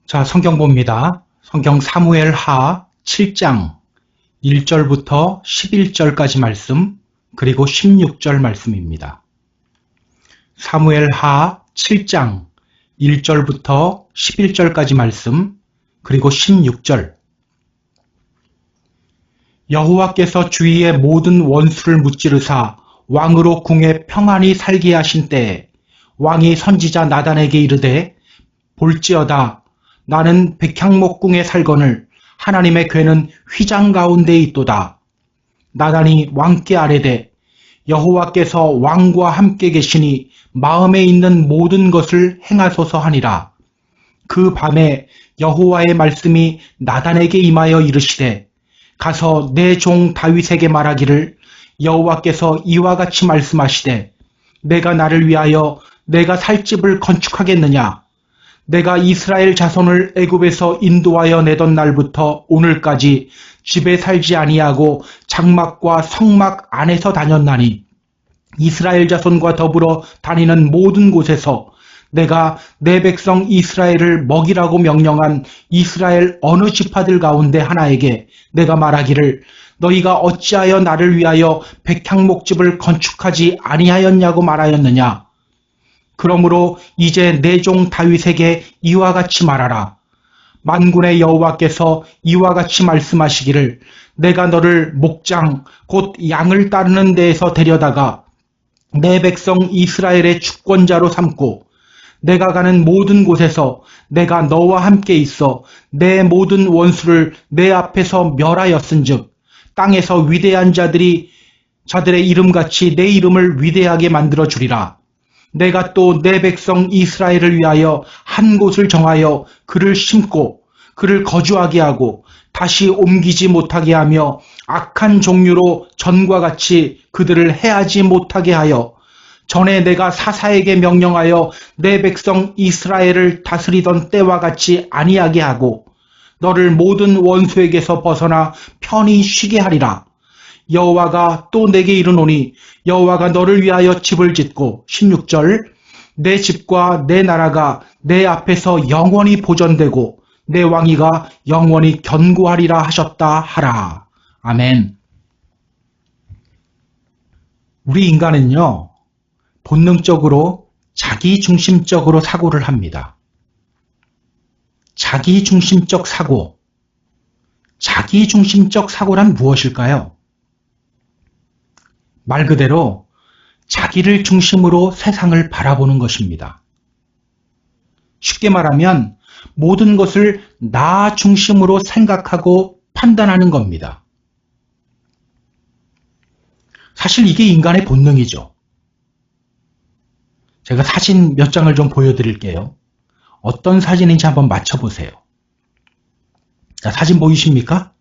자, 성경 봅니다. 성경 사무엘 하 7장 1절부터 11절까지 말씀, 그리고 16절 말씀입니다. 사무엘 하 7장 1절부터 11절까지 말씀, 그리고 16절. 여호와께서 주위의 모든 원수를 무찌르사 왕으로 궁에 평안히 살게 하신 때에 왕이 선지자 나단에게 이르되, 볼지어다 나는 백향목궁에 살거늘 하나님의 궤는 휘장 가운데 있도다. 나단이 왕께 아뢰되, 여호와께서 왕과 함께 계시니 마음에 있는 모든 것을 행하소서 하니라. 그 밤에 여호와의 말씀이 나단에게 임하여 이르시되, 가서 내 종 다윗에게 말하기를, 여호와께서 이와 같이 말씀하시되, 내가 나를 위하여 내가 살 집을 건축하겠느냐? 내가 이스라엘 자손을 애굽에서 인도하여 내던 날부터 오늘까지 집에 살지 아니하고 장막과 성막 안에서 다녔나니, 이스라엘 자손과 더불어 다니는 모든 곳에서 내가 내 백성 이스라엘을 먹이라고 명령한 이스라엘 어느 지파들 가운데 하나에게 내가 말하기를, 너희가 어찌하여 나를 위하여 백향목집을 건축하지 아니하였냐고 말하였느냐? 그러므로 이제 내 종 다윗에게 이와 같이 말하라. 만군의 여호와께서 이와 같이 말씀하시기를, 내가 너를 목장 곧 양을 따르는 데에서 데려다가 내 백성 이스라엘의 주권자로 삼고, 내가 가는 모든 곳에서 내가 너와 함께 있어 내 모든 원수를 내 앞에서 멸하였은즉, 땅에서 위대한 자들의 이름같이 내 이름을 위대하게 만들어 주리라. 내가 또 내 백성 이스라엘을 위하여 한 곳을 정하여 그를 심고 그를 거주하게 하고 다시 옮기지 못하게 하며 악한 종류로 전과 같이 그들을 해하지 못하게 하여, 전에 내가 사사에게 명령하여 내 백성 이스라엘을 다스리던 때와 같이 아니하게 하고, 너를 모든 원수에게서 벗어나 편히 쉬게 하리라. 여호와가 또 내게 이르노니, 여호와가 너를 위하여 집을 짓고, 16절, 내 집과 내 나라가 내 앞에서 영원히 보존되고 내 왕위가 영원히 견고하리라 하셨다 하라. 아멘. 우리 인간은요, 본능적으로 자기중심적으로 사고를 합니다. 자기중심적 사고. 자기중심적 사고란 무엇일까요? 말 그대로 자기를 중심으로 세상을 바라보는 것입니다. 쉽게 말하면 모든 것을 나 중심으로 생각하고 판단하는 겁니다. 사실 이게 인간의 본능이죠. 제가 사진 몇 장을 좀 보여드릴게요. 어떤 사진인지 한번 맞춰보세요. 자, 사진 보이십니까?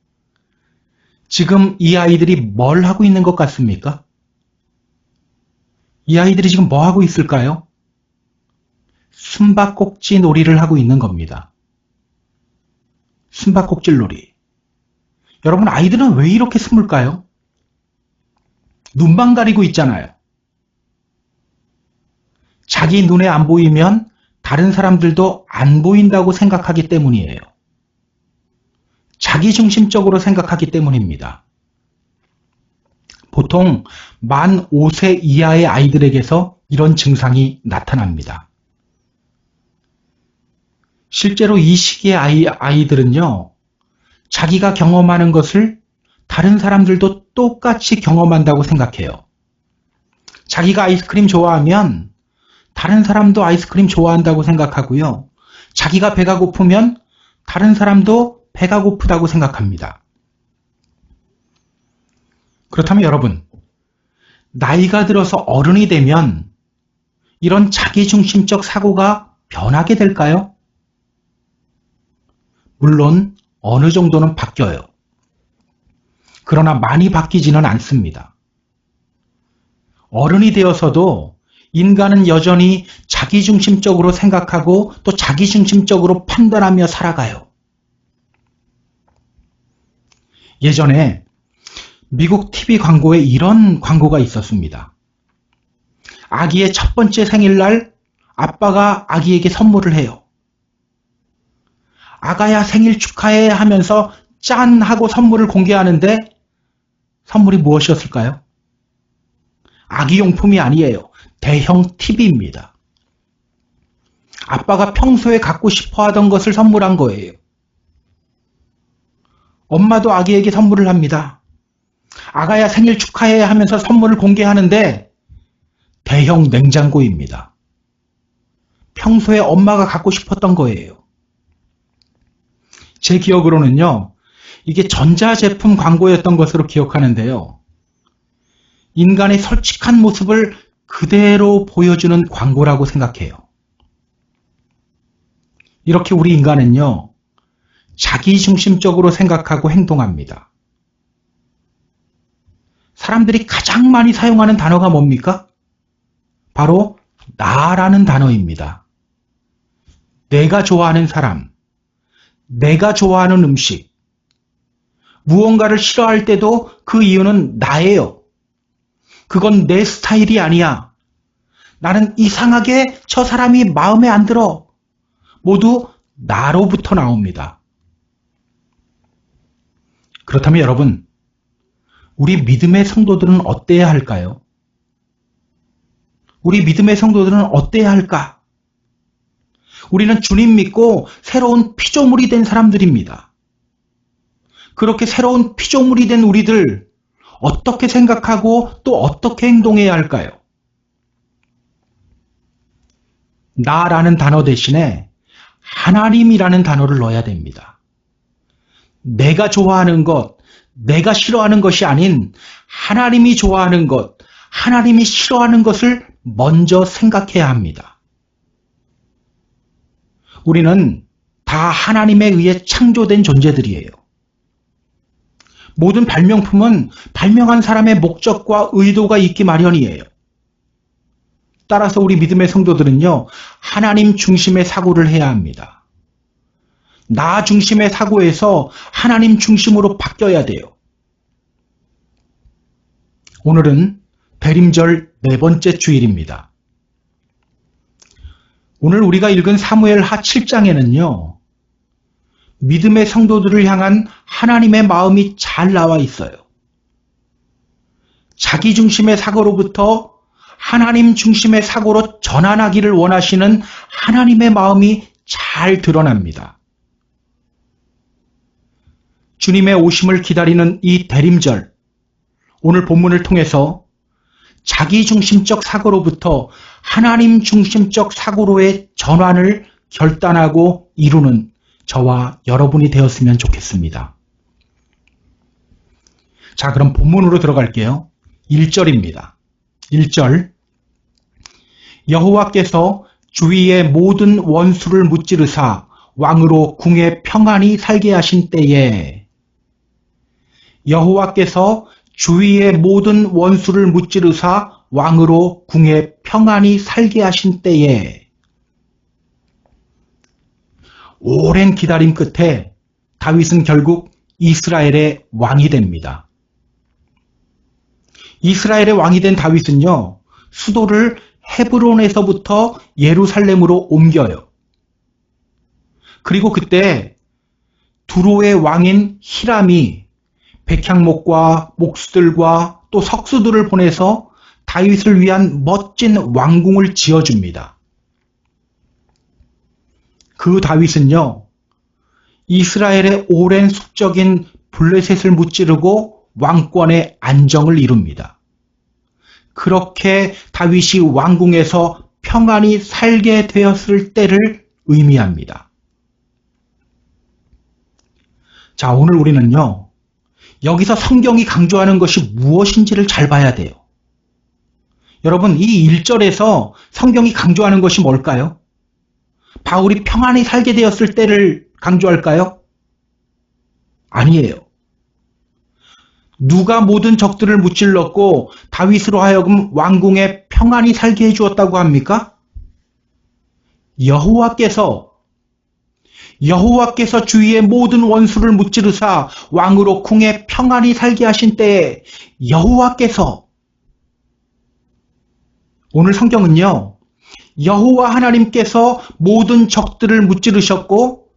지금 이 아이들이 뭘 하고 있는 것 같습니까? 이 아이들이 지금 뭐 하고 있을까요? 숨바꼭질 놀이를 하고 있는 겁니다. 숨바꼭질 놀이. 여러분, 아이들은 왜 이렇게 숨을까요? 눈만 가리고 있잖아요. 자기 눈에 안 보이면 다른 사람들도 안 보인다고 생각하기 때문이에요. 자기중심적으로 생각하기 때문입니다. 보통 만 5세 이하의 아이들에게서 이런 증상이 나타납니다. 실제로 이 시기의 아이들은요, 자기가 경험하는 것을 다른 사람들도 똑같이 경험한다고 생각해요. 자기가 아이스크림 좋아하면 다른 사람도 아이스크림 좋아한다고 생각하고요. 자기가 배가 고프면 다른 사람도 배가 고프다고 생각합니다. 그렇다면 여러분, 나이가 들어서 어른이 되면 이런 자기중심적 사고가 변하게 될까요? 물론 어느 정도는 바뀌어요. 그러나 많이 바뀌지는 않습니다. 어른이 되어서도 인간은 여전히 자기중심적으로 생각하고 또 자기중심적으로 판단하며 살아가요. 예전에 미국 TV 광고에 이런 광고가 있었습니다. 아기의 첫 번째 생일날 아빠가 아기에게 선물을 해요. 아가야 생일 축하해 하면서 짠 하고 선물을 공개하는데 선물이 무엇이었을까요? 아기용품이 아니에요. 대형 TV입니다. 아빠가 평소에 갖고 싶어 하던 것을 선물한 거예요. 엄마도 아기에게 선물을 합니다. 아가야 생일 축하해 하면서 선물을 공개하는데 대형 냉장고입니다. 평소에 엄마가 갖고 싶었던 거예요. 제 기억으로는요, 이게 전자제품 광고였던 것으로 기억하는데요. 인간의 솔직한 모습을 그대로 보여주는 광고라고 생각해요. 이렇게 우리 인간은요, 자기중심적으로 생각하고 행동합니다. 사람들이 가장 많이 사용하는 단어가 뭡니까? 바로 나라는 단어입니다. 내가 좋아하는 사람, 내가 좋아하는 음식, 무언가를 싫어할 때도 그 이유는 나예요. 그건 내 스타일이 아니야. 나는 이상하게 저 사람이 마음에 안 들어. 모두 나로부터 나옵니다. 그렇다면 여러분, 우리 믿음의 성도들은 어때야 할까요? 우리 믿음의 성도들은 어때야 할까? 우리는 주님 믿고 새로운 피조물이 된 사람들입니다. 그렇게 새로운 피조물이 된 우리들, 어떻게 생각하고 또 어떻게 행동해야 할까요? 나라는 단어 대신에 하나님이라는 단어를 넣어야 됩니다. 내가 좋아하는 것, 내가 싫어하는 것이 아닌 하나님이 좋아하는 것, 하나님이 싫어하는 것을 먼저 생각해야 합니다. 우리는 다 하나님에 의해 창조된 존재들이에요. 모든 발명품은 발명한 사람의 목적과 의도가 있기 마련이에요. 따라서 우리 믿음의 성도들은요, 하나님 중심의 사고를 해야 합니다. 나 중심의 사고에서 하나님 중심으로 바뀌어야 돼요. 오늘은 대림절 네 번째 주일입니다. 오늘 우리가 읽은 사무엘하 7장에는요, 믿음의 성도들을 향한 하나님의 마음이 잘 나와 있어요. 자기 중심의 사고로부터 하나님 중심의 사고로 전환하기를 원하시는 하나님의 마음이 잘 드러납니다. 주님의 오심을 기다리는 이 대림절, 오늘 본문을 통해서 자기 중심적 사고로부터 하나님 중심적 사고로의 전환을 결단하고 이루는 저와 여러분이 되었으면 좋겠습니다. 자, 그럼 본문으로 들어갈게요. 1절입니다. 1절. 여호와께서 주위의 모든 원수를 무찌르사 왕으로 궁에 평안히 살게 하신 때에, 여호와께서 주위의 모든 원수를 무찌르사 왕으로 궁에 평안히 살게 하신 때에, 오랜 기다림 끝에 다윗은 결국 이스라엘의 왕이 됩니다. 이스라엘의 왕이 된 다윗은요, 수도를 헤브론에서부터 예루살렘으로 옮겨요. 그리고 그때 두로의 왕인 히람이 백향목과 목수들과 또 석수들을 보내서 다윗을 위한 멋진 왕궁을 지어줍니다. 그 다윗은요, 이스라엘의 오랜 숙적인 블레셋을 무찌르고 왕권의 안정을 이룹니다. 그렇게 다윗이 왕궁에서 평안히 살게 되었을 때를 의미합니다. 자, 오늘 우리는요, 여기서 성경이 강조하는 것이 무엇인지를 잘 봐야 돼요. 여러분, 이 1절에서 성경이 강조하는 것이 뭘까요? 바울이 평안히 살게 되었을 때를 강조할까요? 아니에요. 누가 모든 적들을 무찔렀고 다윗으로 하여금 왕궁에 평안히 살게 해주었다고 합니까? 여호와께서 주위의 모든 원수를 무찌르사 왕으로 궁에 평안히 살게 하신 때에 여호와께서, 오늘 성경은요, 여호와 하나님께서 모든 적들을 무찌르셨고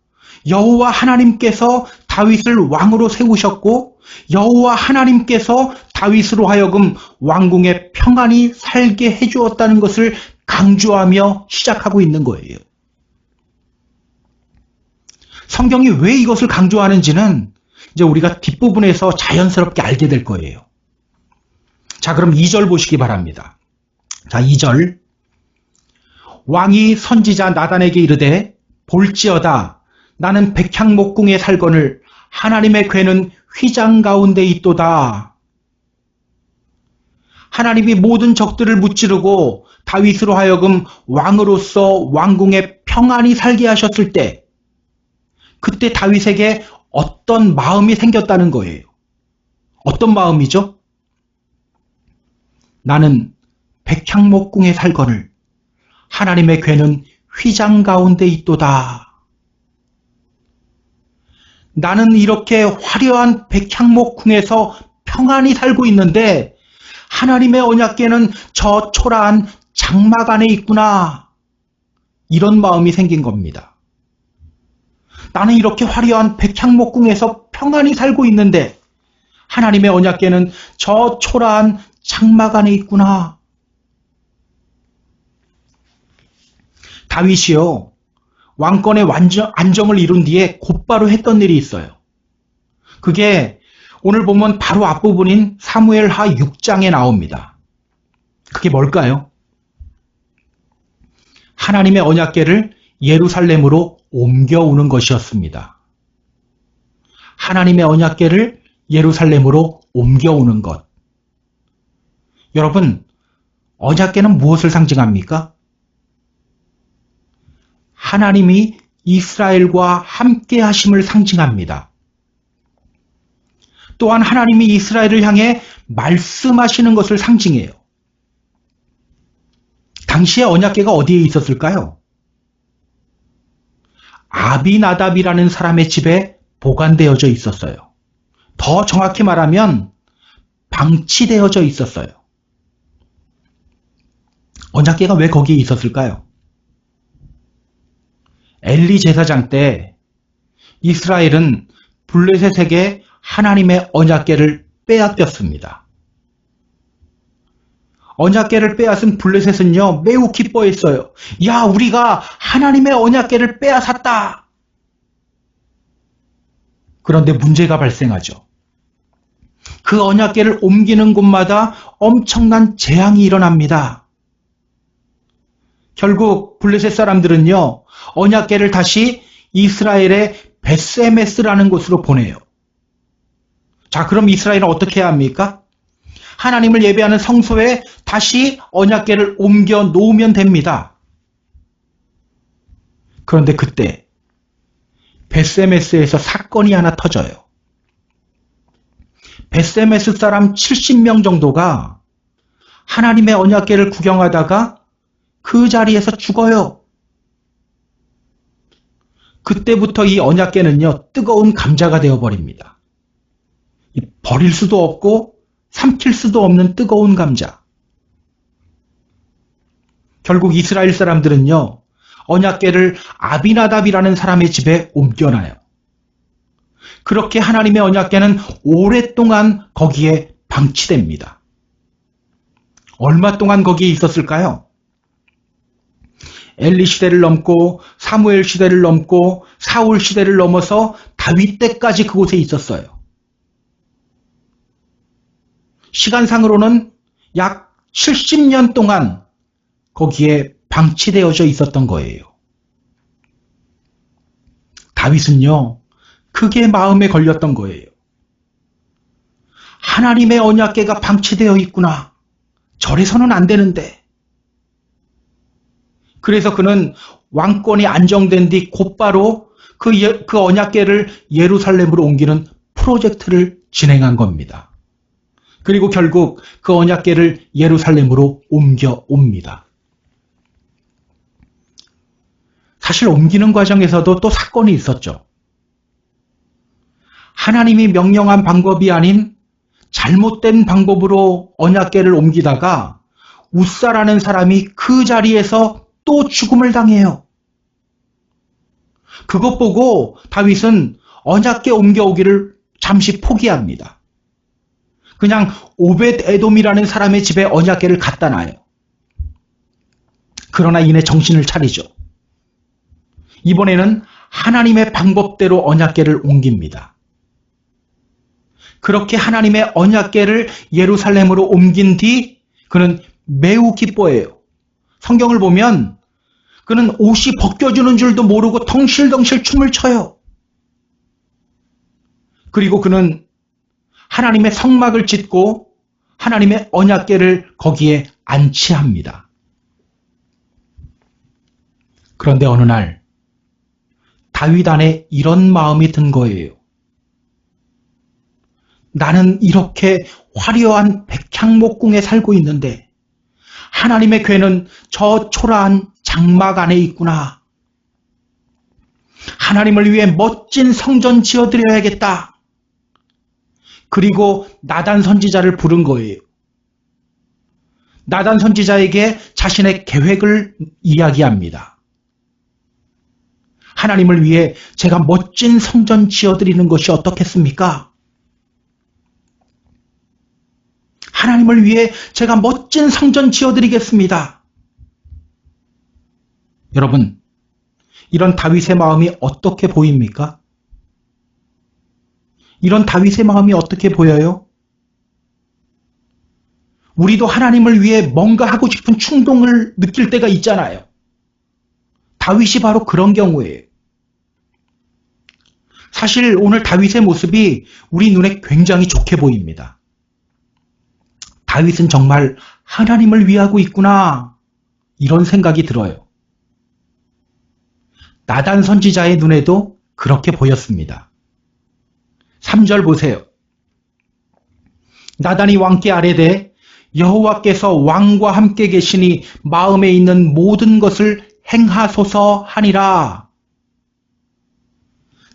여호와 하나님께서 다윗을 왕으로 세우셨고 여호와 하나님께서 다윗으로 하여금 왕궁에 평안히 살게 해주었다는 것을 강조하며 시작하고 있는 거예요. 성경이 왜 이것을 강조하는지는 이제 우리가 뒷부분에서 자연스럽게 알게 될 거예요. 자, 그럼 2절 보시기 바랍니다. 자, 2절. 왕이 선지자 나단에게 이르되 볼지어다 나는 백향목궁에 살거늘 하나님의 궤는 휘장 가운데 있도다. 하나님이 모든 적들을 무찌르고 다윗으로 하여금 왕으로서 왕궁에 평안히 살게 하셨을 때 그때 다윗에게 어떤 마음이 생겼다는 거예요. 어떤 마음이죠? 나는 백향목궁에 살거늘 하나님의 궤는 휘장 가운데 있도다. 나는 이렇게 화려한 백향목궁에서 평안히 살고 있는데 하나님의 언약궤는 저 초라한 장막 안에 있구나. 이런 마음이 생긴 겁니다. 나는 이렇게 화려한 백향목궁에서 평안히 살고 있는데 하나님의 언약궤는 저 초라한 장막 안에 있구나. 다윗이요, 왕권의 안정을 이룬 뒤에 곧바로 했던 일이 있어요. 그게 오늘 보면 바로 앞부분인 사무엘하 6장에 나옵니다. 그게 뭘까요? 하나님의 언약궤를 예루살렘으로 옮겨오는 것이었습니다. 하나님의 언약궤를 예루살렘으로 옮겨오는 것. 여러분, 언약궤는 무엇을 상징합니까? 하나님이 이스라엘과 함께 하심을 상징합니다. 또한 하나님이 이스라엘을 향해 말씀하시는 것을 상징해요. 당시에 언약궤가 어디에 있었을까요? 아비나답이라는 사람의 집에 보관되어져 있었어요. 더 정확히 말하면 방치되어져 있었어요. 언약궤가 왜 거기에 있었을까요? 엘리 제사장 때 이스라엘은 블레셋에게 하나님의 언약궤를 빼앗겼습니다. 언약궤를 빼앗은 블레셋은요, 매우 기뻐했어요. 야, 우리가 하나님의 언약궤를 빼앗았다. 그런데 문제가 발생하죠. 그 언약궤를 옮기는 곳마다 엄청난 재앙이 일어납니다. 결국 블레셋 사람들은요, 언약궤를 다시 이스라엘의 벳세메스라는 곳으로 보내요. 자, 그럼 이스라엘은 어떻게 해야 합니까? 하나님을 예배하는 성소에 다시 언약궤를 옮겨 놓으면 됩니다. 그런데 그때 벳세메스에서 사건이 하나 터져요. 벳세메스 사람 70명 정도가 하나님의 언약궤를 구경하다가 그 자리에서 죽어요. 그때부터 이 언약궤는요, 뜨거운 감자가 되어버립니다. 버릴 수도 없고 삼킬 수도 없는 뜨거운 감자. 결국 이스라엘 사람들은요, 언약궤를 아비나답이라는 사람의 집에 옮겨놔요. 그렇게 하나님의 언약궤는 오랫동안 거기에 방치됩니다. 얼마 동안 거기에 있었을까요? 엘리 시대를 넘고 사무엘 시대를 넘고 사울 시대를 넘어서 다윗 때까지 그곳에 있었어요. 시간상으로는 약 70년 동안 거기에 방치되어져 있었던 거예요. 다윗은요, 그게 마음에 걸렸던 거예요. 하나님의 언약궤가 방치되어 있구나. 저래서는 안 되는데. 그래서 그는 왕권이 안정된 뒤 곧바로 그 언약궤를 예루살렘으로 옮기는 프로젝트를 진행한 겁니다. 그리고 결국 그 언약궤를 예루살렘으로 옮겨옵니다. 사실 옮기는 과정에서도 또 사건이 있었죠. 하나님이 명령한 방법이 아닌 잘못된 방법으로 언약궤를 옮기다가 웃사라는 사람이 그 자리에서 또 죽음을 당해요. 그것 보고 다윗은 언약궤 옮겨오기를 잠시 포기합니다. 그냥 오벳 에돔이라는 사람의 집에 언약궤를 갖다 놔요. 그러나 이내 정신을 차리죠. 이번에는 하나님의 방법대로 언약궤를 옮깁니다. 그렇게 하나님의 언약궤를 예루살렘으로 옮긴 뒤 그는 매우 기뻐해요. 성경을 보면 그는 옷이 벗겨지는 줄도 모르고 덩실덩실 춤을 춰요. 그리고 그는 하나님의 성막을 짓고 하나님의 언약궤를 거기에 안치합니다. 그런데 어느 날 다윗 안에 이런 마음이 든 거예요. 나는 이렇게 화려한 백향목궁에 살고 있는데 하나님의 궤는 저 초라한 장막 안에 있구나. 하나님을 위해 멋진 성전 지어드려야겠다. 그리고 나단 선지자를 부른 거예요. 나단 선지자에게 자신의 계획을 이야기합니다. 하나님을 위해 제가 멋진 성전 지어드리는 것이 어떻겠습니까? 하나님을 위해 제가 멋진 성전 지어드리겠습니다. 여러분, 이런 다윗의 마음이 어떻게 보입니까? 이런 다윗의 마음이 어떻게 보여요? 우리도 하나님을 위해 뭔가 하고 싶은 충동을 느낄 때가 있잖아요. 다윗이 바로 그런 경우예요. 사실 오늘 다윗의 모습이 우리 눈에 굉장히 좋게 보입니다. 다윗은 정말 하나님을 위하고 있구나. 이런 생각이 들어요. 나단 선지자의 눈에도 그렇게 보였습니다. 3절 보세요. 나단이 왕께 아뢰되 여호와께서 왕과 함께 계시니 마음에 있는 모든 것을 행하소서 하니라.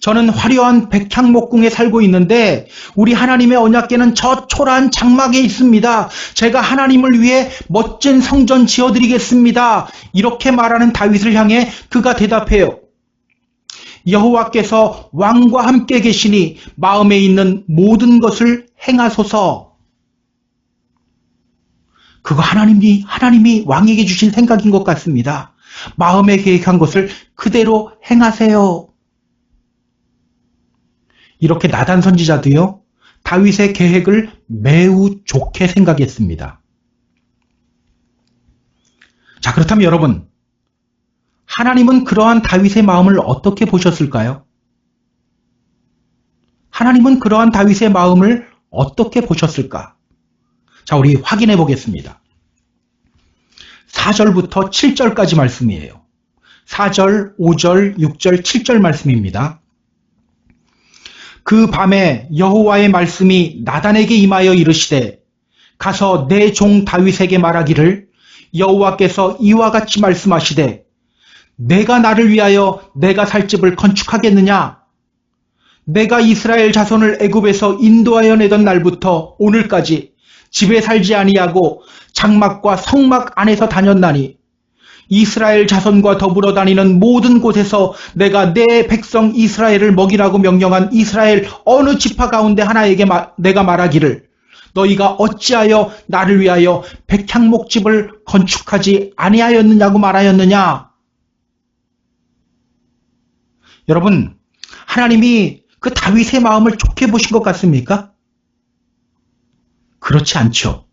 저는 화려한 백향목궁에 살고 있는데 우리 하나님의 언약궤는 저 초라한 장막에 있습니다. 제가 하나님을 위해 멋진 성전 지어드리겠습니다. 이렇게 말하는 다윗을 향해 그가 대답해요. 여호와께서 왕과 함께 계시니 마음에 있는 모든 것을 행하소서. 그거 하나님이 왕에게 주신 생각인 것 같습니다. 마음에 계획한 것을 그대로 행하세요. 이렇게 나단 선지자도요, 다윗의 계획을 매우 좋게 생각했습니다. 자, 그렇다면 여러분, 하나님은 그러한 다윗의 마음을 어떻게 보셨을까요? 하나님은 그러한 다윗의 마음을 어떻게 보셨을까? 자, 우리 확인해 보겠습니다. 4절부터 7절까지 말씀이에요. 4절, 5절, 6절, 7절 말씀입니다. 그 밤에 여호와의 말씀이 나단에게 임하여 이르시되 가서 내 종 다윗에게 말하기를 여호와께서 이와 같이 말씀하시되 내가 나를 위하여 내가 살 집을 건축하겠느냐? 내가 이스라엘 자손을 애굽에서 인도하여 내던 날부터 오늘까지 집에 살지 아니하고 장막과 성막 안에서 다녔나니 이스라엘 자손과 더불어 다니는 모든 곳에서 내가 내 백성 이스라엘을 먹이라고 명령한 이스라엘 어느 지파 가운데 하나에게 내가 말하기를 너희가 어찌하여 나를 위하여 백향목집을 건축하지 아니하였느냐고 말하였느냐? 여러분, 하나님이 그 다윗의 마음을 좋게 보신 것 같습니까? 그렇지 않죠.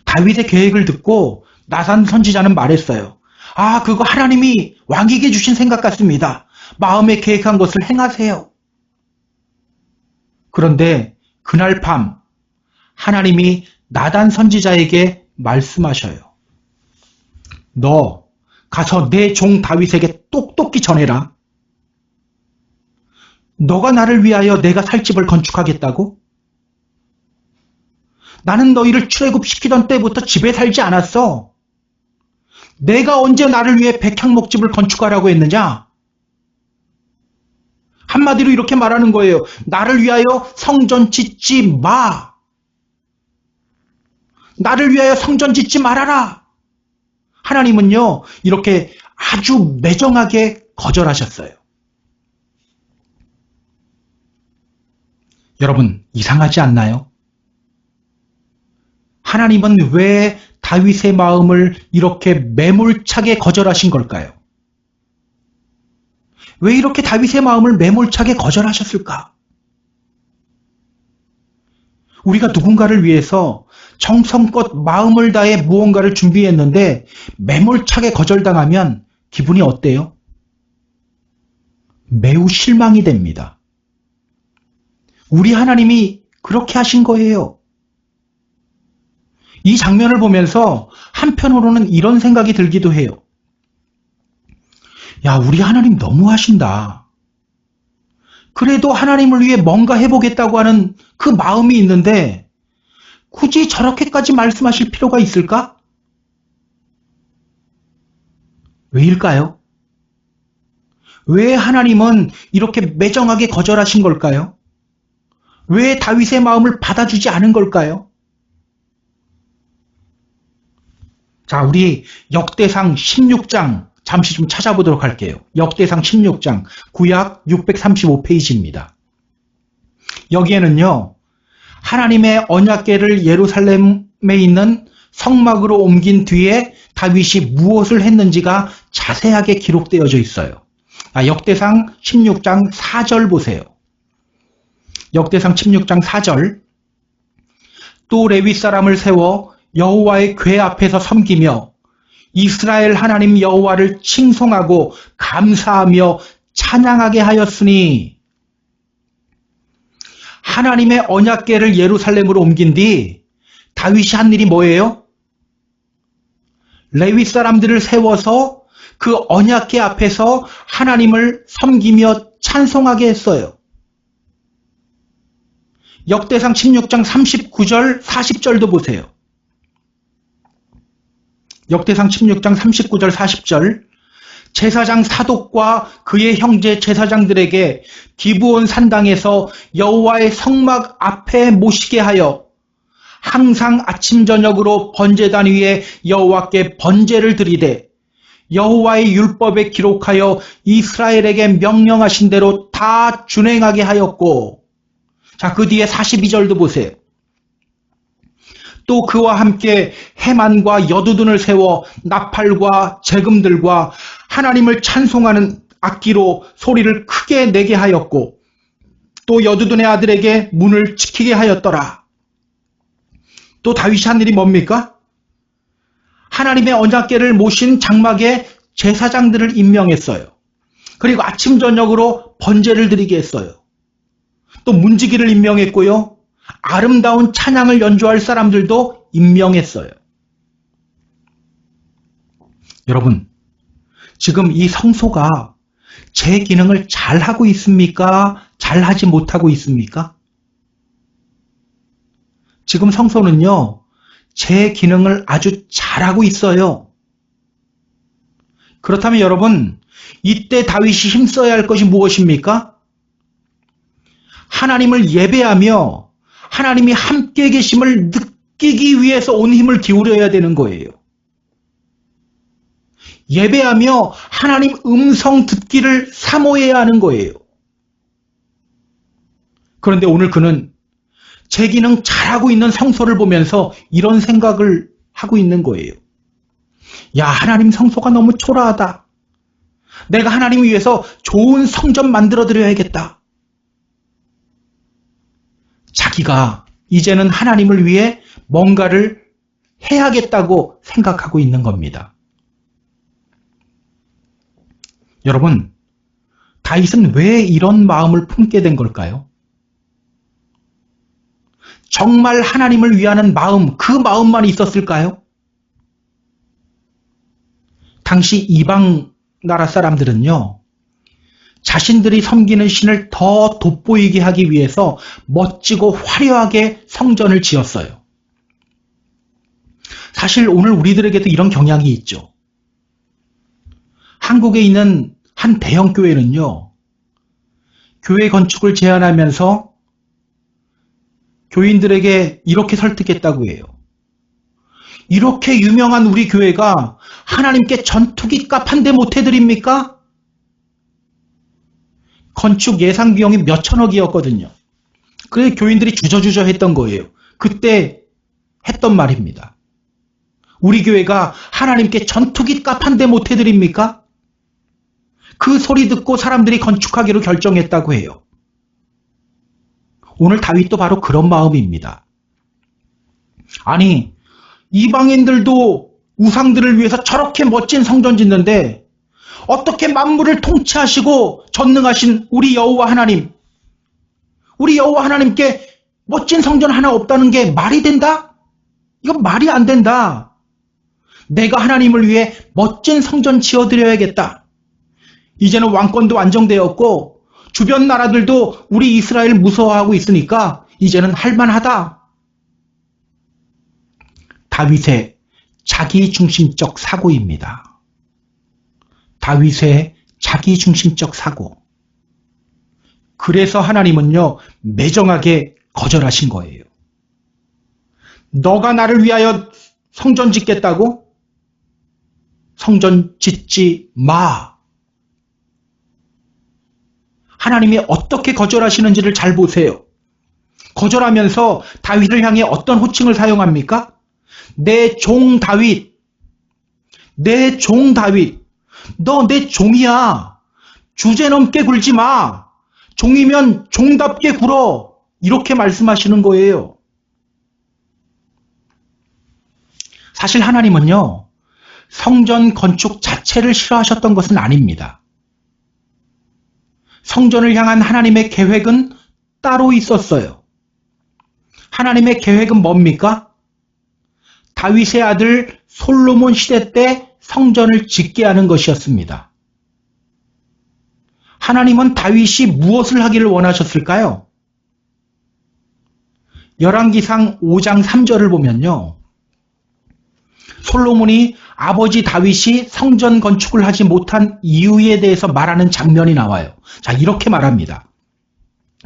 다윗의 계획을 듣고 나단 선지자는 말했어요. 아, 그거 하나님이 왕에게 주신 생각 같습니다. 마음에 계획한 것을 행하세요. 그런데 그날 밤 하나님이 나단 선지자에게 말씀하셔요. 너 가서 내 종 다윗에게 똑똑히 전해라. 너가 나를 위하여 내가 살 집을 건축하겠다고? 나는 너희를 출애굽시키던 때부터 집에 살지 않았어. 내가 언제 나를 위해 백향목집을 건축하라고 했느냐? 한마디로 이렇게 말하는 거예요. 나를 위하여 성전 짓지 마. 나를 위하여 성전 짓지 말아라. 하나님은요, 이렇게 아주 매정하게 거절하셨어요. 여러분, 이상하지 않나요? 하나님은 왜 다윗의 마음을 이렇게 매몰차게 거절하신 걸까요? 왜 이렇게 다윗의 마음을 매몰차게 거절하셨을까? 우리가 누군가를 위해서 정성껏 마음을 다해 무언가를 준비했는데 매몰차게 거절당하면 기분이 어때요? 매우 실망이 됩니다. 우리 하나님이 그렇게 하신 거예요. 이 장면을 보면서 한편으로는 이런 생각이 들기도 해요. 야, 우리 하나님 너무 하신다. 그래도 하나님을 위해 뭔가 해보겠다고 하는 그 마음이 있는데 굳이 저렇게까지 말씀하실 필요가 있을까? 왜일까요? 왜 하나님은 이렇게 매정하게 거절하신 걸까요? 왜 다윗의 마음을 받아주지 않은 걸까요? 자, 우리 역대상 16장 잠시 좀 찾아보도록 할게요. 역대상 16장 구약 635페이지입니다. 여기에는요, 하나님의 언약궤를 예루살렘에 있는 성막으로 옮긴 뒤에 다윗이 무엇을 했는지가 자세하게 기록되어져 있어요. 역대상 16장 4절 보세요. 역대상 16장 4절. 또 레위 사람을 세워 여호와의 궤 앞에서 섬기며 이스라엘 하나님 여호와를 칭송하고 감사하며 찬양하게 하였으니, 하나님의 언약궤를 예루살렘으로 옮긴 뒤 다윗이 한 일이 뭐예요? 레위 사람들을 세워서 그 언약궤 앞에서 하나님을 섬기며 찬송하게 했어요. 역대상 16장 39절 40절도 보세요. 역대상 16장 39절 40절. 제사장 사독과 그의 형제 제사장들에게 기브온 산당에서 여호와의 성막 앞에 모시게 하여 항상 아침 저녁으로 번제단 위에 여호와께 번제를 드리되 여호와의 율법에 기록하여 이스라엘에게 명령하신 대로 다 준행하게 하였고, 자, 그 뒤에 42절도 보세요. 또 그와 함께 해만과 여두둔을 세워 나팔과 재금들과 하나님을 찬송하는 악기로 소리를 크게 내게 하였고, 또 여두둔의 아들에게 문을 지키게 하였더라. 또 다윗이 한 일이 뭡니까? 하나님의 언약궤를 모신 장막에 제사장들을 임명했어요. 그리고 아침 저녁으로 번제를 드리게 했어요. 또 문지기를 임명했고요. 아름다운 찬양을 연주할 사람들도 임명했어요. 여러분, 지금 이 성소가 제 기능을 잘하고 있습니까? 잘하지 못하고 있습니까? 지금 성소는요, 제 기능을 아주 잘하고 있어요. 그렇다면 여러분, 이때 다윗이 힘써야 할 것이 무엇입니까? 하나님을 예배하며 하나님이 함께 계심을 느끼기 위해서 온 힘을 기울여야 되는 거예요. 예배하며 하나님 음성 듣기를 사모해야 하는 거예요. 그런데 오늘 그는 제 기능 잘하고 있는 성소를 보면서 이런 생각을 하고 있는 거예요. 야, 하나님 성소가 너무 초라하다. 내가 하나님 위해서 좋은 성전 만들어 드려야겠다. 자기가 이제는 하나님을 위해 뭔가를 해야겠다고 생각하고 있는 겁니다. 여러분, 다윗은 왜 이런 마음을 품게 된 걸까요? 정말 하나님을 위하는 마음, 그 마음만 있었을까요? 당시 이방 나라 사람들은요, 자신들이 섬기는 신을 더 돋보이게 하기 위해서 멋지고 화려하게 성전을 지었어요. 사실 오늘 우리들에게도 이런 경향이 있죠. 한국에 있는 한 대형 교회는요, 교회 건축을 제안하면서 교인들에게 이렇게 설득했다고 해요. 이렇게 유명한 우리 교회가 하나님께 전투기 값 한 대 못 해드립니까? 건축 예상 비용이 몇 천억이었거든요. 그래서 교인들이 주저주저 했던 거예요. 그때 했던 말입니다. 우리 교회가 하나님께 전투기 값 한 대 못 해드립니까? 그 소리 듣고 사람들이 건축하기로 결정했다고 해요. 오늘 다윗도 바로 그런 마음입니다. 아니, 이방인들도 우상들을 위해서 저렇게 멋진 성전 짓는데 어떻게 만물을 통치하시고 전능하신 우리 여호와 하나님, 우리 여호와 하나님께 멋진 성전 하나 없다는 게 말이 된다? 이건 말이 안 된다. 내가 하나님을 위해 멋진 성전 지어드려야겠다. 이제는 왕권도 안정되었고 주변 나라들도 우리 이스라엘 무서워하고 있으니까 이제는 할만하다. 다윗의 자기중심적 사고입니다. 다윗의 자기중심적 사고. 그래서 하나님은요, 매정하게 거절하신 거예요. 너가 나를 위하여 성전 짓겠다고? 성전 짓지 마. 하나님이 어떻게 거절하시는지를 잘 보세요. 거절하면서 다윗을 향해 어떤 호칭을 사용합니까? 내 종 다윗. 내 종 다윗. 너 내 종이야. 주제넘게 굴지 마. 종이면 종답게 굴어. 이렇게 말씀하시는 거예요. 사실 하나님은요, 성전 건축 자체를 싫어하셨던 것은 아닙니다. 성전을 향한 하나님의 계획은 따로 있었어요. 하나님의 계획은 뭡니까? 다윗의 아들 솔로몬 시대 때 성전을 짓게 하는 것이었습니다. 하나님은 다윗이 무엇을 하기를 원하셨을까요? 열왕기상 5장 3절을 보면요, 솔로몬이 아버지 다윗이 성전 건축을 하지 못한 이유에 대해서 말하는 장면이 나와요. 자, 이렇게 말합니다.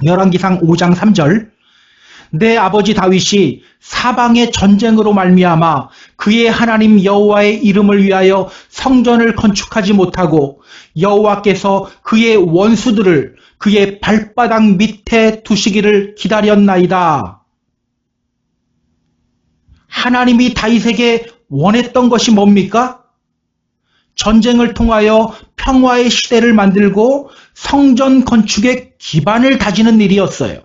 열왕기상 5장 3절. 내 아버지 다윗이 사방의 전쟁으로 말미암아 그의 하나님 여호와의 이름을 위하여 성전을 건축하지 못하고 여호와께서 그의 원수들을 그의 발바닥 밑에 두시기를 기다렸나이다. 하나님이 다윗에게 원했던 것이 뭡니까? 전쟁을 통하여 평화의 시대를 만들고 성전 건축의 기반을 다지는 일이었어요.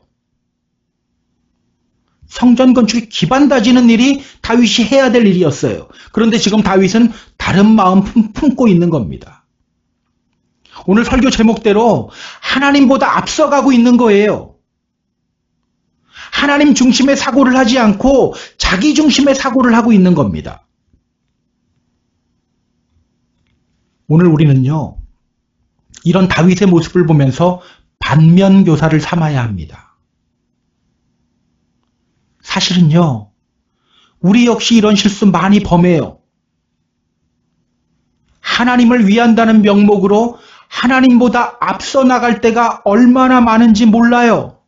성전 건축의 기반 다지는 일이 다윗이 해야 될 일이었어요. 그런데 지금 다윗은 다른 마음 품고 있는 겁니다. 오늘 설교 제목대로 하나님보다 앞서가고 있는 거예요. 하나님 중심의 사고를 하지 않고 자기 중심의 사고를 하고 있는 겁니다. 오늘 우리는요, 이런 다윗의 모습을 보면서 반면교사를 삼아야 합니다. 사실은요, 우리 역시 이런 실수 많이 범해요. 하나님을 위한다는 명목으로 하나님보다 앞서 나갈 때가 얼마나 많은지 몰라요.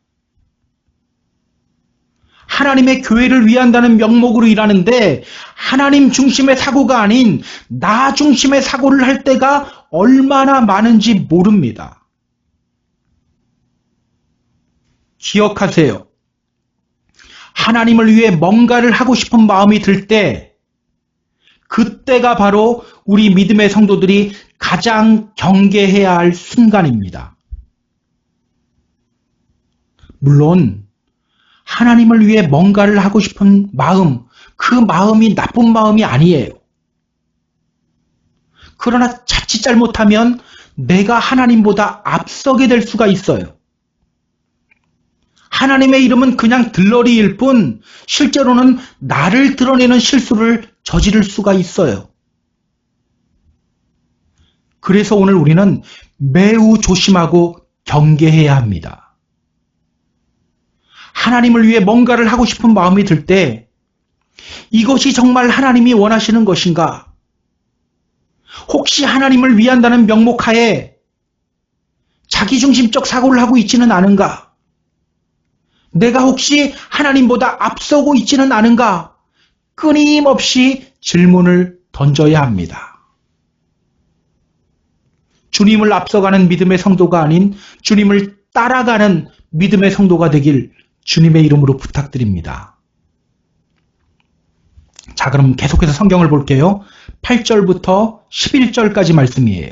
하나님의 교회를 위한다는 명목으로 일하는데 하나님 중심의 사고가 아닌 나 중심의 사고를 할 때가 얼마나 많은지 모릅니다. 기억하세요. 하나님을 위해 뭔가를 하고 싶은 마음이 들 때, 그때가 바로 우리 믿음의 성도들이 가장 경계해야 할 순간입니다. 물론 하나님을 위해 뭔가를 하고 싶은 마음, 그 마음이 나쁜 마음이 아니에요. 그러나 자칫 잘못하면 내가 하나님보다 앞서게 될 수가 있어요. 하나님의 이름은 그냥 들러리일 뿐 실제로는 나를 드러내는 실수를 저지를 수가 있어요. 그래서 오늘 우리는 매우 조심하고 경계해야 합니다. 하나님을 위해 뭔가를 하고 싶은 마음이 들 때 이것이 정말 하나님이 원하시는 것인가? 혹시 하나님을 위한다는 명목하에 자기중심적 사고를 하고 있지는 않은가? 내가 혹시 하나님보다 앞서고 있지는 않은가? 끊임없이 질문을 던져야 합니다. 주님을 앞서가는 믿음의 성도가 아닌 주님을 따라가는 믿음의 성도가 되길 주님의 이름으로 부탁드립니다. 자, 그럼 계속해서 성경을 볼게요. 8절부터 11절까지 말씀이에요.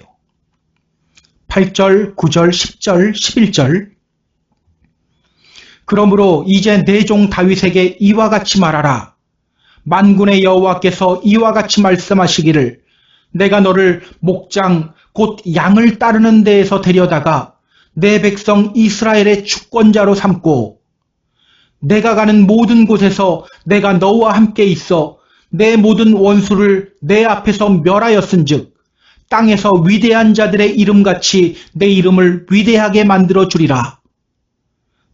8절, 9절, 10절, 11절. 그러므로 이제 내 종 다윗에게 이와 같이 말하라. 만군의 여호와께서 이와 같이 말씀하시기를 내가 너를 목장 곧 양을 따르는 데에서 데려다가 내 백성 이스라엘의 주권자로 삼고 내가 가는 모든 곳에서 내가 너와 함께 있어 내 모든 원수를 내 앞에서 멸하였은즉 땅에서 위대한 자들의 이름같이 내 이름을 위대하게 만들어 주리라.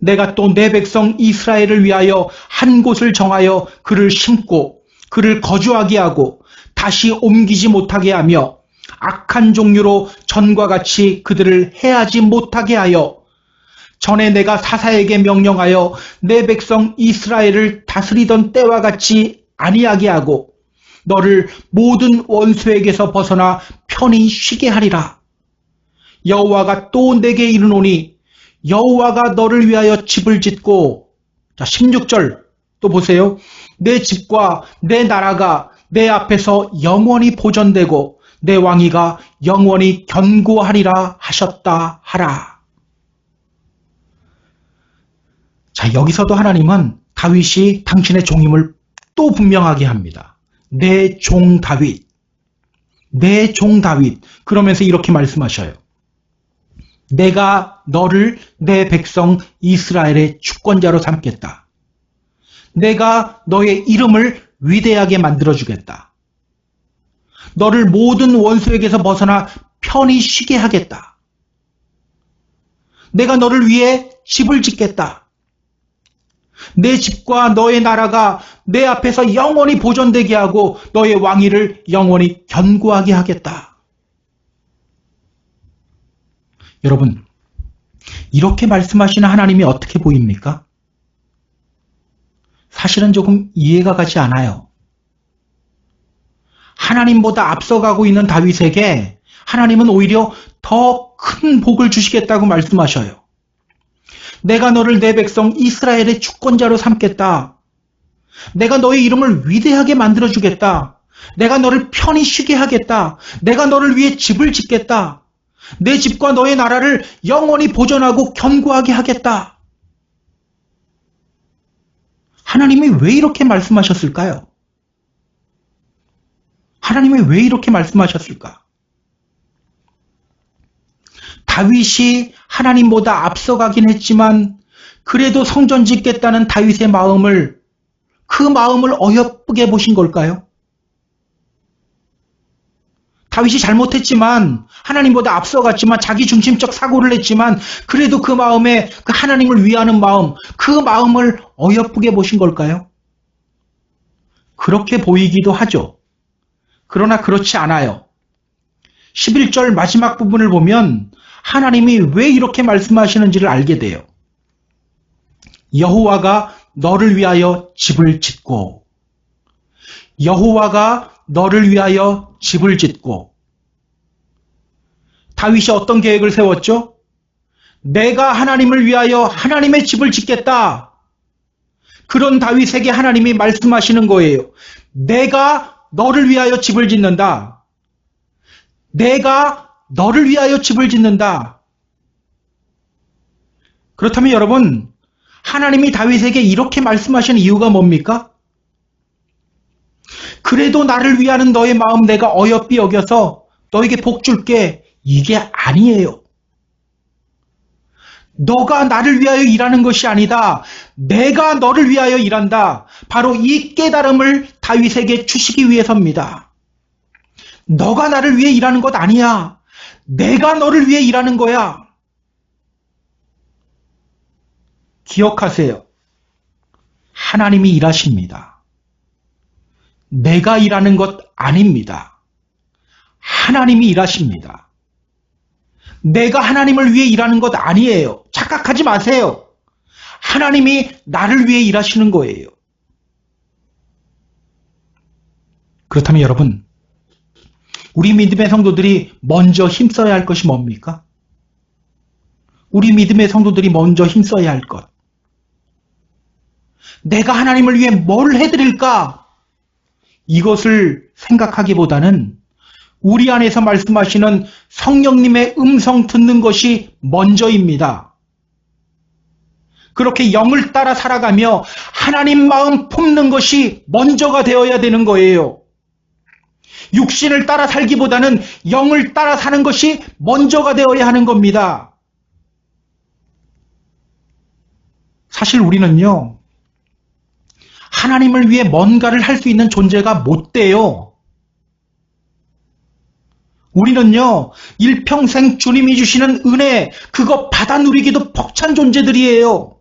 내가 또 내 백성 이스라엘을 위하여 한 곳을 정하여 그를 심고 그를 거주하게 하고 다시 옮기지 못하게 하며 악한 종류로 전과 같이 그들을 해하지 못하게 하여 전에 내가 사사에게 명령하여 내 백성 이스라엘을 다스리던 때와 같이 아니하게 하고 너를 모든 원수에게서 벗어나 편히 쉬게 하리라. 여호와가 또 내게 이르노니 여호와가 너를 위하여 집을 짓고, 자 16절 또 보세요. 내 집과 내 나라가 내 앞에서 영원히 보존되고 내 왕위가 영원히 견고하리라 하셨다 하라. 자, 여기서도 하나님은 다윗이 당신의 종임을 또 분명하게 합니다. 내 종 다윗, 내 종 다윗. 그러면서 이렇게 말씀하셔요. 내가 너를 내 백성 이스라엘의 주권자로 삼겠다. 내가 너의 이름을 위대하게 만들어주겠다. 너를 모든 원수에게서 벗어나 편히 쉬게 하겠다. 내가 너를 위해 집을 짓겠다. 내 집과 너의 나라가 내 앞에서 영원히 보존되게 하고 너의 왕위를 영원히 견고하게 하겠다. 여러분, 이렇게 말씀하시는 하나님이 어떻게 보입니까? 사실은 조금 이해가 가지 않아요. 하나님보다 앞서가고 있는 다윗에게 하나님은 오히려 더 큰 복을 주시겠다고 말씀하셔요. 내가 너를 내 백성 이스라엘의 주권자로 삼겠다. 내가 너의 이름을 위대하게 만들어주겠다. 내가 너를 편히 쉬게 하겠다. 내가 너를 위해 집을 짓겠다. 내 집과 너의 나라를 영원히 보존하고 견고하게 하겠다. 하나님이 왜 이렇게 말씀하셨을까요? 하나님이 왜 이렇게 말씀하셨을까? 다윗이 하나님보다 앞서가긴 했지만 그래도 성전 짓겠다는 다윗의 마음을, 그 마음을 어여쁘게 보신 걸까요? 다윗이 잘못했지만, 하나님보다 앞서갔지만, 자기 중심적 사고를 했지만 그래도 그 마음에, 그 하나님을 위하는 마음, 그 마음을 어여쁘게 보신 걸까요? 그렇게 보이기도 하죠. 그러나 그렇지 않아요. 11절 마지막 부분을 보면 하나님이 왜 이렇게 말씀하시는지를 알게 돼요. 여호와가 너를 위하여 집을 짓고, 여호와가 너를 위하여 집을 짓고. 다윗이 어떤 계획을 세웠죠? 내가 하나님을 위하여 하나님의 집을 짓겠다. 그런 다윗에게 하나님이 말씀하시는 거예요. 내가 너를 위하여 집을 짓는다. 내가 너를 위하여 집을 짓는다. 그렇다면 여러분, 하나님이 다윗에게 이렇게 말씀하시는 이유가 뭡니까? 그래도 나를 위하는 너의 마음 내가 어여삐 여겨서 너에게 복 줄게. 이게 아니에요. 너가 나를 위하여 일하는 것이 아니다. 내가 너를 위하여 일한다. 바로 이 깨달음을 다윗에게 주시기 위해서입니다. 너가 나를 위해 일하는 것 아니야. 내가 너를 위해 일하는 거야. 기억하세요. 하나님이 일하십니다. 내가 일하는 것 아닙니다. 하나님이 일하십니다. 내가 하나님을 위해 일하는 것 아니에요. 착각하지 마세요. 하나님이 나를 위해 일하시는 거예요. 그렇다면 여러분, 우리 믿음의 성도들이 먼저 힘써야 할 것이 뭡니까? 우리 믿음의 성도들이 먼저 힘써야 할 것. 내가 하나님을 위해 뭘 해드릴까? 이것을 생각하기보다는 우리 안에서 말씀하시는 성령님의 음성 듣는 것이 먼저입니다. 그렇게 영을 따라 살아가며 하나님 마음 품는 것이 먼저가 되어야 되는 거예요. 육신을 따라 살기보다는 영을 따라 사는 것이 먼저가 되어야 하는 겁니다. 사실 우리는요, 하나님을 위해 뭔가를 할 수 있는 존재가 못 돼요. 우리는요, 일평생 주님이 주시는 은혜, 그거 받아 누리기도 벅찬 존재들이에요.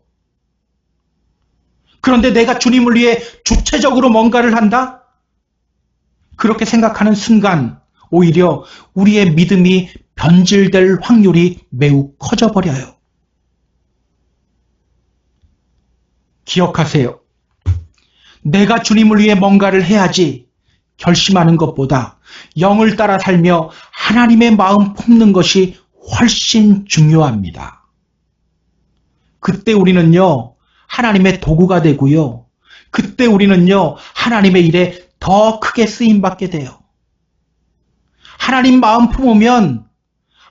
그런데 내가 주님을 위해 주체적으로 뭔가를 한다? 그렇게 생각하는 순간 오히려 우리의 믿음이 변질될 확률이 매우 커져버려요. 기억하세요. 내가 주님을 위해 뭔가를 해야지 결심하는 것보다 영을 따라 살며 하나님의 마음 품는 것이 훨씬 중요합니다. 그때 우리는요, 하나님의 도구가 되고요. 그때 우리는요, 하나님의 일에 더 크게 쓰임받게 돼요. 하나님 마음 품으면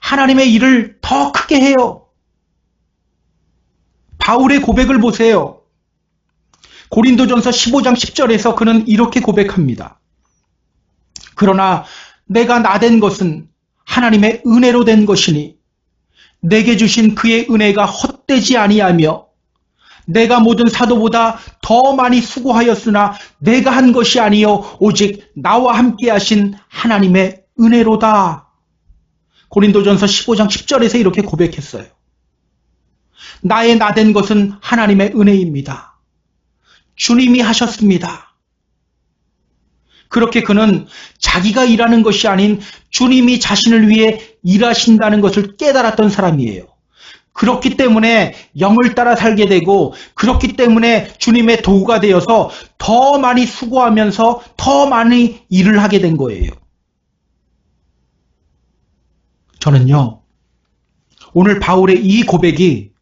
하나님의 일을 더 크게 해요. 바울의 고백을 보세요. 고린도전서 15장 10절에서 그는 이렇게 고백합니다. 그러나 내가 나된 것은 하나님의 은혜로 된 것이니 내게 주신 그의 은혜가 헛되지 아니하며 내가 모든 사도보다 더 많이 수고하였으나 내가 한 것이 아니요 오직 나와 함께 하신 하나님의 은혜로다. 고린도전서 15장 10절에서 이렇게 고백했어요. 나의 나된 것은 하나님의 은혜입니다. 주님이 하셨습니다. 그렇게 그는 자기가 일하는 것이 아닌 주님이 자신을 위해 일하신다는 것을 깨달았던 사람이에요. 그렇기 때문에 영을 따라 살게 되고, 그렇기 때문에 주님의 도구가 되어서 더 많이 수고하면서 더 많이 일을 하게 된 거예요. 저는요, 오늘 바울의 이 고백이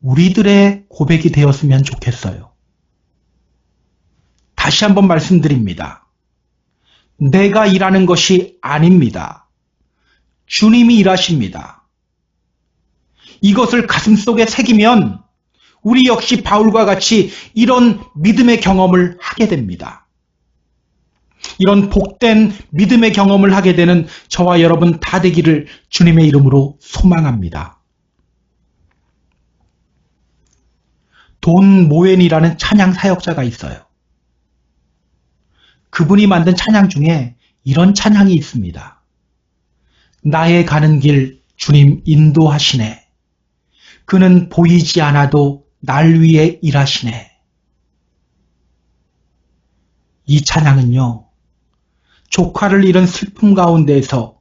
우리들의 고백이 되었으면 좋겠어요. 다시 한번 말씀드립니다. 내가 일하는 것이 아닙니다. 주님이 일하십니다. 이것을 가슴속에 새기면 우리 역시 바울과 같이 이런 믿음의 경험을 하게 됩니다. 이런 복된 믿음의 경험을 하게 되는 저와 여러분 다 되기를 주님의 이름으로 소망합니다. 돈 모엔이라는 찬양 사역자가 있어요. 그분이 만든 찬양 중에 이런 찬양이 있습니다. 나의 가는 길 주님 인도하시네. 그는 보이지 않아도 날 위해 일하시네. 이 찬양은요, 조카를 잃은 슬픔 가운데에서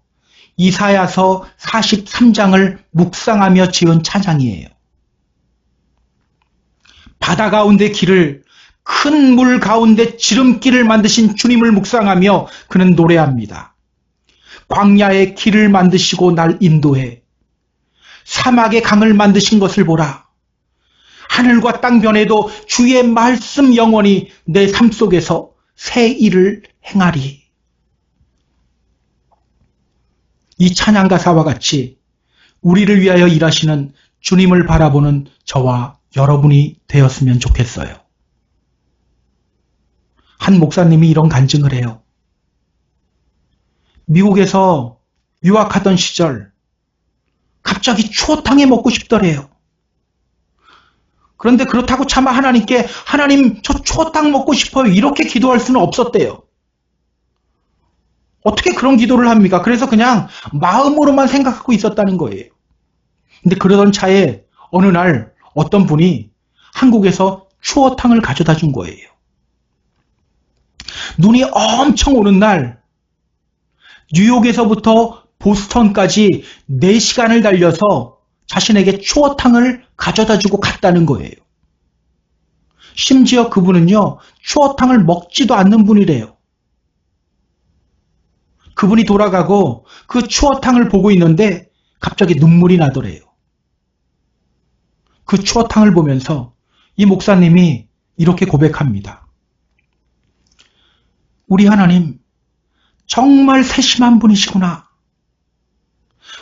이사야서 43장을 묵상하며 지은 찬양이에요. 바다 가운데 길을, 큰 물 가운데 지름길을 만드신 주님을 묵상하며 그는 노래합니다. 광야에 길을 만드시고 날 인도해 사막에 강을 만드신 것을 보라. 하늘과 땅 변해도 주의 말씀 영원히 내 삶 속에서 새 일을 행하리. 이 찬양 가사와 같이 우리를 위하여 일하시는 주님을 바라보는 저와 여러분이 되었으면 좋겠어요. 한 목사님이 이런 간증을 해요. 미국에서 유학하던 시절 갑자기 추어탕이 먹고 싶더래요. 그런데 그렇다고 차마 하나님께 하나님 저 추어탕 먹고 싶어요 이렇게 기도할 수는 없었대요. 어떻게 그런 기도를 합니까? 그래서 그냥 마음으로만 생각하고 있었다는 거예요. 근데 그러던 차에 어느 날 어떤 분이 한국에서 추어탕을 가져다 준 거예요. 눈이 엄청 오는 날 뉴욕에서부터 보스턴까지 4시간을 달려서 자신에게 추어탕을 가져다 주고 갔다는 거예요. 심지어 그분은요, 추어탕을 먹지도 않는 분이래요. 그분이 돌아가고 그 추어탕을 보고 있는데 갑자기 눈물이 나더래요. 그 추어탕을 보면서 이 목사님이 이렇게 고백합니다. 우리 하나님 정말 세심한 분이시구나.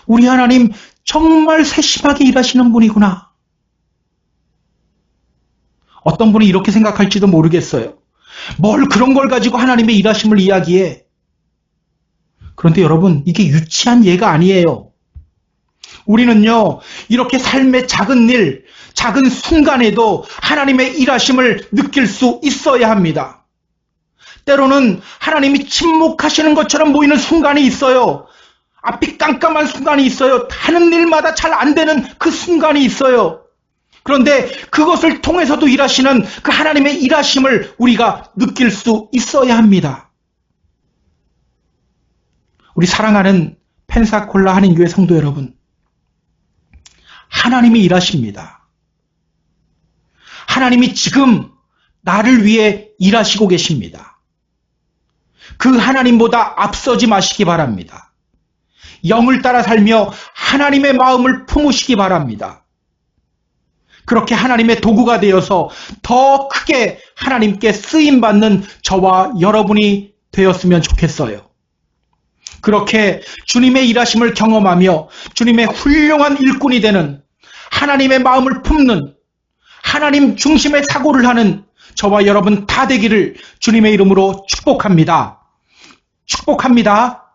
우리 하나님 정말 세심하게 일하시는 분이구나. 어떤 분이 이렇게 생각할지도 모르겠어요. 뭘 그런 걸 가지고 하나님의 일하심을 이야기해. 그런데 여러분, 이게 유치한 예가 아니에요. 우리는요, 이렇게 삶의 작은 일, 작은 순간에도 하나님의 일하심을 느낄 수 있어야 합니다. 때로는 하나님이 침묵하시는 것처럼 보이는 순간이 있어요. 앞이 깜깜한 순간이 있어요. 하는 일마다 잘 안 되는 그 순간이 있어요. 그런데 그것을 통해서도 일하시는 그 하나님의 일하심을 우리가 느낄 수 있어야 합니다. 우리 사랑하는 펜사콜라 한인교회 성도 여러분, 하나님이 일하십니다. 하나님이 지금 나를 위해 일하시고 계십니다. 그 하나님보다 앞서지 마시기 바랍니다. 영을 따라 살며 하나님의 마음을 품으시기 바랍니다. 그렇게 하나님의 도구가 되어서 더 크게 하나님께 쓰임받는 저와 여러분이 되었으면 좋겠어요. 그렇게 주님의 일하심을 경험하며 주님의 훌륭한 일꾼이 되는, 하나님의 마음을 품는, 하나님 중심의 사고를 하는 저와 여러분 다 되기를 주님의 이름으로 축복합니다. 축복합니다.